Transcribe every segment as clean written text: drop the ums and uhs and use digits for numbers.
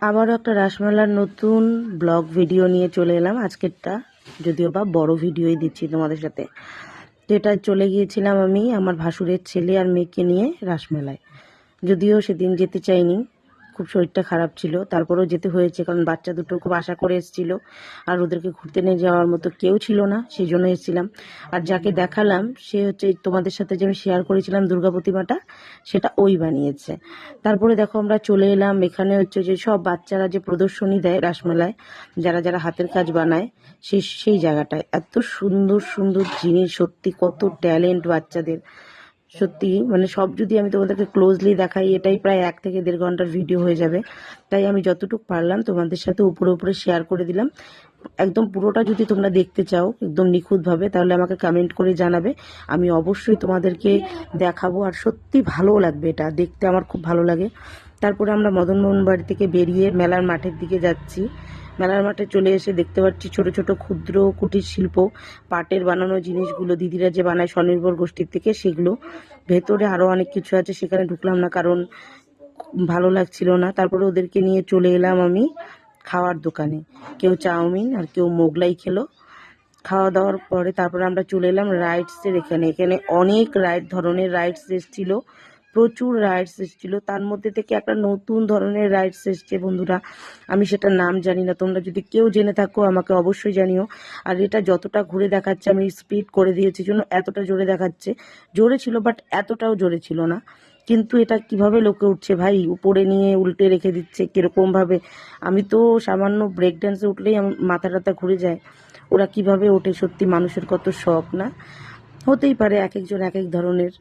আবারও একটা রাসমেলার নতুন ব্লগ ভিডিও নিয়ে চলে এলাম। আজকেরটা যদিও বা বড় ভিডিওই দিচ্ছি তোমাদের সাথে। তো এটা চলে গিয়েছিলাম আমি আমার ভাসুরের ছেলে আর মেয়েকে নিয়ে রাসমেলায়। যদিও সেদিন যেতে চাইনি, খুব শরীরটা খারাপ ছিল, তারপরেও যেতে হয়েছে, কারণ বাচ্চা দুটো খুব আশা করে এসেছিলো আর ওদেরকে ঘুরতে নিয়ে যাওয়ার মতো কেউ ছিল না, সেই জন্য এসেছিলাম। আর যাকে দেখালাম সে হচ্ছে তোমাদের সাথে যে আমি শেয়ার করেছিলাম দুর্গা প্রতিমাটা, সেটা ওই বানিয়েছে। তারপরে দেখো আমরা চলে এলাম এখানে হচ্ছে যে সব বাচ্চারা যে প্রদর্শনী দেয় রাসমেলায়, যারা যারা হাতের কাজ বানায়, সেই জায়গাটায় এত সুন্দর সুন্দর জিনিস, সত্যি কত ট্যালেন্ট বাচ্চাদের। সত্যি মানে সব যদি আমি তোমাদেরকে ক্লোজলি দেখাই, এটাই প্রায় 1 থেকে 1.5 ঘন্টার ভিডিও হয়ে যাবে। তাই আমি যতটুকু পারলাম তোমাদের সাথে উপরে উপরে শেয়ার করে দিলাম। একদম পুরোটা যদি তোমরা দেখতে চাও একদম নিখুঁতভাবে, তাহলে আমাকে কমেন্ট করে জানাবে, আমি অবশ্যই তোমাদেরকে দেখাবো। আর সত্যি ভালো লাগবে, এটা দেখতে আমার খুব ভালো লাগে। তারপরে আমরা মদনমোহন বাড়ি থেকে বেরিয়ে মেলার মাঠের দিকে যাচ্ছি। মেলার মাঠে চলে এসে দেখতে পাচ্ছি ছোট ছোট ক্ষুদ্র কুটির শিল্প, পাটের বানানো জিনিসগুলো দিদিরা যে বানায় স্বনির্ভর গোষ্ঠীর থেকে, সেগুলো। ভেতরে আরও অনেক কিছু আছে, সেখানে ঢুকলাম না কারণ ভালো লাগছিল না। তারপরে ওদেরকে নিয়ে চলে এলাম আমি খাওয়ার দোকানে। কেউ চাউমিন আর কেউ মোগলাই খেলো। খাওয়া দাওয়ার পরে তারপরে আমরা চলে এলাম রাইডসের এখানে। এখানে অনেক ধরনের রাইডস এসেছিলো, প্রচুর রাইডস এসেছিলো। তার মধ্যে থেকে একটা নতুন ধরনের রাইডস এসছে বন্ধুরা, আমি সেটার নাম জানি না, তোমরা যদি কেউ জেনে থাকো আমাকে অবশ্যই জানিও। আর এটা যতটা ঘুরে দেখাচ্ছে, আমি স্পিড করে দিয়েছি জন্য এতটা জোরে দেখাচ্ছে। জোরে ছিল বাট এতটাও জোরে ছিল না। কিন্তু এটা কিভাবে লোকে উঠছে ভাই, উপরে নিয়ে উল্টে রেখে দিচ্ছে কীরকমভাবে। আমি তো সামান্য ব্রেক ড্যান্সে উঠলেই আমার মাথা টাথা ঘুরে যায়, ওরা কিভাবে ওঠে। সত্যি মানুষের কত শখ না, হতেই পারে এক একজন এক এক ধরনের,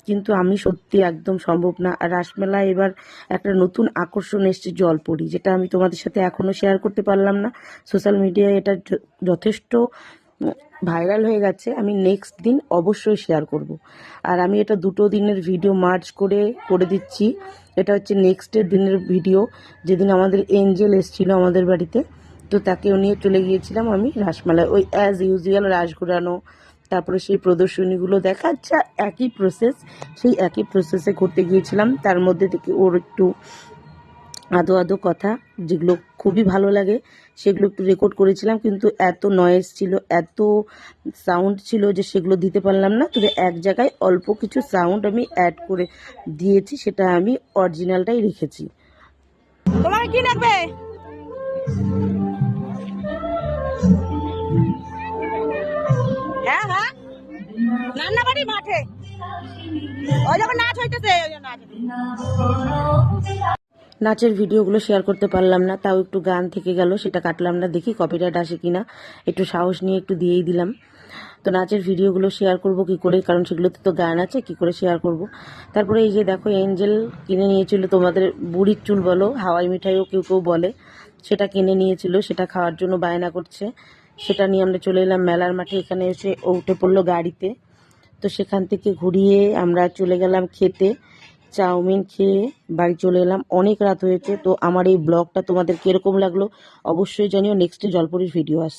কিন্তু আমি সত্যি একদম সম্ভব না। আর রাসমেলায় এবার একটা নতুন আকর্ষণ এসছে জলপরি, যেটা আমি তোমাদের সাথে এখনও শেয়ার করতে পারলাম না। সোশ্যাল মিডিয়ায় এটা যথেষ্ট ভাইরাল হয়ে গেছে, আমি নেক্সট দিন অবশ্যই শেয়ার করব। আর আমি এটা 2 দিনের ভিডিও মার্চ করে দিচ্ছি। এটা হচ্ছে নেক্সটের দিনের ভিডিও, যেদিন আমাদের এঞ্জেল এসেছিল আমাদের বাড়িতে, তো তাকেও নিয়ে চলে গিয়েছিলাম আমি রাসমেলায়। ওই অ্যাজ ইউজুয়াল রাস ঘোরানো, তারপরে সেই প্রদর্শনীগুলো দেখা, আচ্ছা একই প্রসেস, সেই একই প্রসেসে করতে গিয়েছিলাম। তার মধ্যে থেকে ওর একটু আদো আদো কথা যেগুলো খুবই ভালো লাগে, সেগুলো একটু রেকর্ড করেছিলাম, কিন্তু এত নয়েজ ছিল, এত সাউন্ড ছিল যে সেগুলো দিতে পারলাম না। তবে এক জায়গায় অল্প কিছু সাউন্ড আমি অ্যাড করে দিয়েছি, সেটা আমি অরিজিনালটাই রেখেছি। তোমার কি লাগবে? হ্যাঁ হ্যাঁ, রান্নাবাড়ি মাঠে ওই যখন নাচ হইতেছে, ওই নাচ। নাচের ভিডিওগুলো শেয়ার করতে পারলাম না, তাও একটু গান থেকে গেল, সেটা কাটলাম না, দেখি কপিরাইট আসে কিনা। একটু সাহস নিয়ে একটু দিয়েই দিলাম। তো নাচের ভিডিওগুলো শেয়ার করব কি করে, কারণ সেগুলোতে তো গান আছে, কি করে শেয়ার করব। তারপরে এই যে দেখো এঞ্জেল কিনে নিয়েছিল, তোমাদের বুড়ির চুল বলো, হাওয়াই মিঠাইও কেউ কেউ বলে, সেটা কিনে নিয়েছিল, সেটা খাওয়ার জন্য বায়না করছে। সেটা নিয়ে আমরা চলে এলাম মেলার মাঠে। এখানে এসে উঠে পড়লো গাড়িতে, তো সেখান থেকে ঘুরিয়ে আমরা চলে গেলাম খেতে। চাউমিন খেয়ে বাড়ি চলে এলাম, অনেক রাত হয়েছে। তো আমার এই ব্লগটা তোমাদের কীরকম লাগলো অবশ্যই জানিও। নেক্সটে জলপরির ভিডিও আসছে।